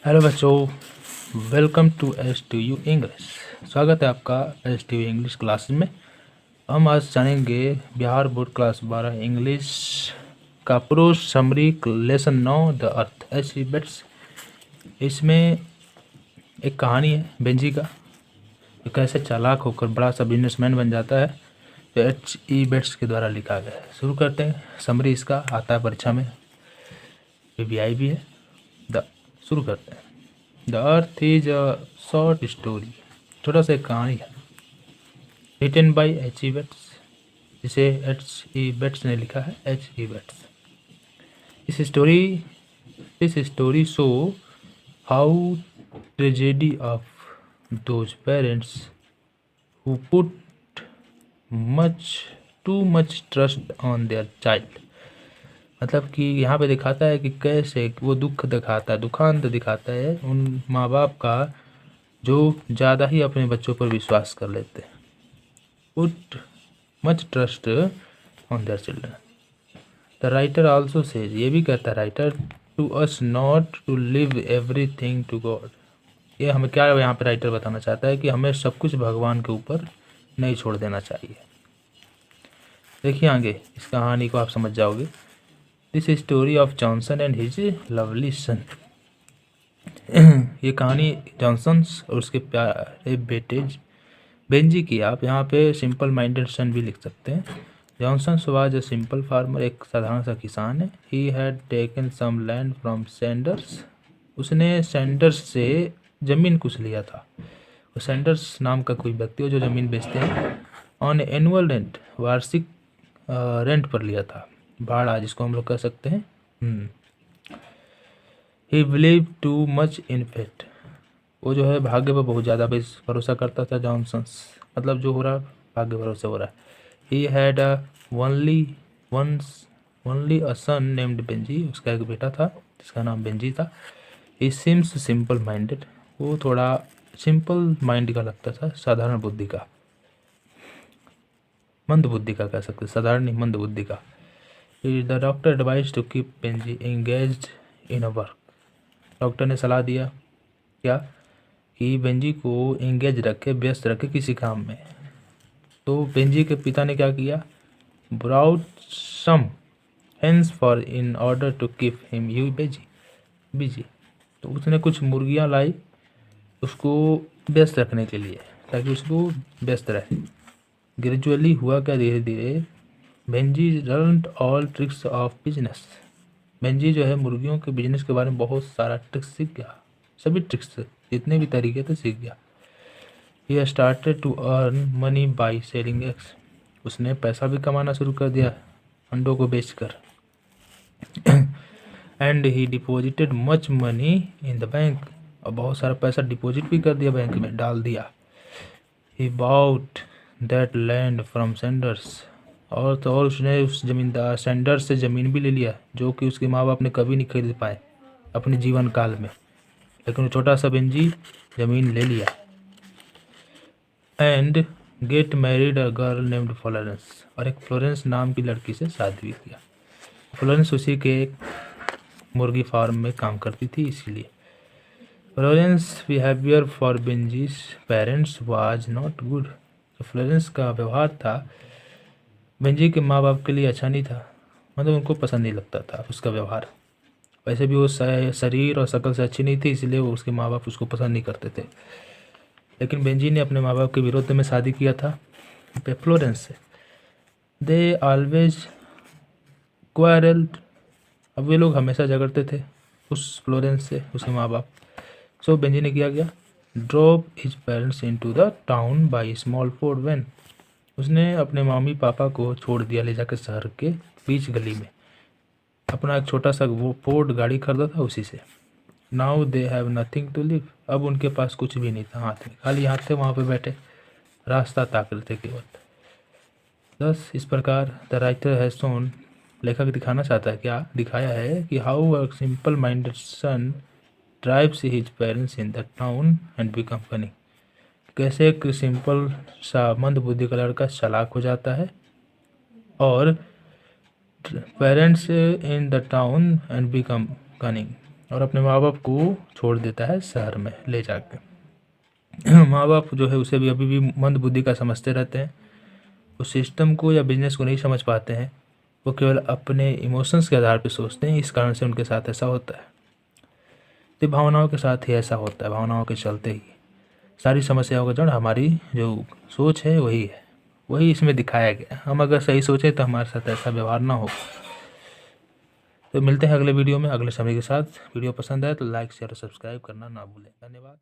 Hello बच्चों, welcome to S T U English. स्वागत है आपका S T U English class में। हम आज जानेंगे बिहार बोर्ड क्लास 12 इंग्लिश का prose summary lesson 9 the earth H E Bates. इसमें एक कहानी है बेंजी का, जो कैसे चालाक होकर बड़ा सा बिजनेसमैन बन जाता है, जो एच ई बेट्स के द्वारा लिखा गया है। शुरू करते हैं। समरी इसका आता है परीक्षा में, पीबीआई भी है। शुरू करते हैं। The earth is a short story, छोटा सा एक कहानी है, written by H E Bates, जिसे एच ई बेट्स ने लिखा है। H E Bates. इस story show how tragedy of those parents who put too much trust on their child. मतलब कि यहाँ पे दिखाता है कि कैसे वो दुख दिखाता है, दुखांत दिखाता है उन माँ बाप का जो ज़्यादा ही अपने बच्चों पर विश्वास कर लेते हैं। Put much trust on their children. The writer also says, ये भी कहता है writer, to us not to leave everything to God. ये हमें क्या यहाँ पे राइटर बताना चाहता है कि हमें सब कुछ भगवान के ऊपर नहीं छोड़ देना चाहिए। देखिए आगे इस कहानी को आप समझ जाओगे। This story of Johnson and his lovely son. ये कहानी जॉनसन और उसके प्यारे बेटे बेंजी की। आप यहाँ पे सिंपल माइंडेड सन भी लिख सकते हैं। Johnson was a simple farmer, एक साधारण सा किसान है। He had taken some land from Sanders, उसने सैंडर्स से ज़मीन कुछ लिया था। वो सैंडर्स नाम का कोई व्यक्ति हो जो ज़मीन बेचते हैं। ऑन एनुअल रेंट, वार्षिक रेंट पर लिया था, भाड़ा जिसको हम लोग कह सकते हैं। He believe too much in fate, वो जो है भाग्य पर बहुत ज़्यादा भरोसा करता था जॉनसन। मतलब जो हो रहा भाग्य भरोसे हो रहा है। He had a only a son named Benji, उसका एक बेटा था जिसका नाम बेंजी था। ही सिम्स सिंपल माइंडेड, वो थोड़ा सिंपल माइंड का लगता था, साधारण बुद्धि का, मंद बुद्धि का कह सकते, साधारण नहीं मंद बुद्धि का। The doctor advise to keep Benji engaged in a work, doctor ने सलाह दिया क्या कि बेंजी को एंगेज रखे, व्यस्त रखे किसी काम में। तो बेंजी के पिता ने क्या किया, brought some hens for in order to keep him you busy. तो उसने कुछ मुर्गियाँ लाई उसको व्यस्त रखने के लिए, ताकि उसको व्यस्त रहे। ग्रेजुअली हुआ क्या, धीरे धीरे Benji learned all tricks of business. Benji जो है मुर्गियों के बिजनेस के बारे में बहुत सारा ट्रिक्स सीख गया, सभी ट्रिक्स जितने भी तरीके थे सीख गया। He started to earn money by selling eggs, उसने पैसा भी कमाना शुरू कर दिया अंडों को बेचकर। And he deposited much money in the bank, और बहुत सारा पैसा डिपॉजिट भी कर दिया, बैंक में डाल दिया। He bought that land from Sanders, और उसने उस जमींदार सेंडर्स से ज़मीन भी ले लिया, जो कि उसके माँ बाप ने कभी नहीं खरीद पाए अपने जीवन काल में, लेकिन छोटा सा बेंजी ज़मीन ले लिया। And get married a girl named Florence, और एक फ्लोरेंस नाम की लड़की से शादी भी किया। फ्लोरेंस उसी के एक मुर्गी फार्म में काम करती थी, इसीलिए। Florence behaviour for Benjy's parents was not good, जो फ्लोरेंस का व्यवहार था बेंजी के माँ बाप के लिए अच्छा नहीं था, मतलब उनको पसंद नहीं लगता था उसका व्यवहार। वैसे भी वो शरीर और शक्ल से अच्छी नहीं थी, इसलिए वो उसके माँ बाप उसको पसंद नहीं करते थे। लेकिन बेंजी ने अपने माँ बाप के विरोध में शादी किया था फ्लोरेंस से। दे ऑलवेज क्वारल्ड, अब वे लोग हमेशा झगड़ते थे उस फ्लोरेंस से, उसके माँ बाप। सो बेंजी ने किया गया, drop his parents into the town by small Ford van, उसने अपने मम्मी पापा को छोड़ दिया ले जाकर शहर के बीच गली में, अपना एक छोटा सा वो फोर्ड गाड़ी खरीदा था उसी से। Now they have nothing to live, अब उनके पास कुछ भी नहीं था हाथ में, खाली हाथ थे वहाँ पे बैठे, रास्ता ताक रहे थे केवल। बस इस प्रकार द राइटर हैज शोन, लेखक दिखाना चाहता है, क्या दिखाया है कि how a simple minded son drives his parents in the town and become funny, कैसे एक सिंपल सा मंद बुद्धि का लड़का चालाक हो जाता है और parents in the town and become cunning, और अपने माँ बाप को छोड़ देता है शहर में ले जाके। माँ बाप जो है उसे भी अभी भी मंद बुद्धि का समझते रहते हैं, उस सिस्टम को या बिजनेस को नहीं समझ पाते हैं, वो केवल अपने इमोशंस के आधार पर सोचते हैं, इस कारण से उनके साथ ऐसा होता है। तो भावनाओं के साथ ही ऐसा होता है, भावनाओं के चलते ही सारी समस्याओं का जड़ हमारी जो सोच है वही है, वही इसमें दिखाया गया। हम अगर सही सोचें तो हमारे साथ ऐसा व्यवहार ना हो। तो मिलते हैं अगले वीडियो में अगले समय के साथ। वीडियो पसंद आए तो लाइक शेयर और सब्सक्राइब करना ना भूलें। धन्यवाद।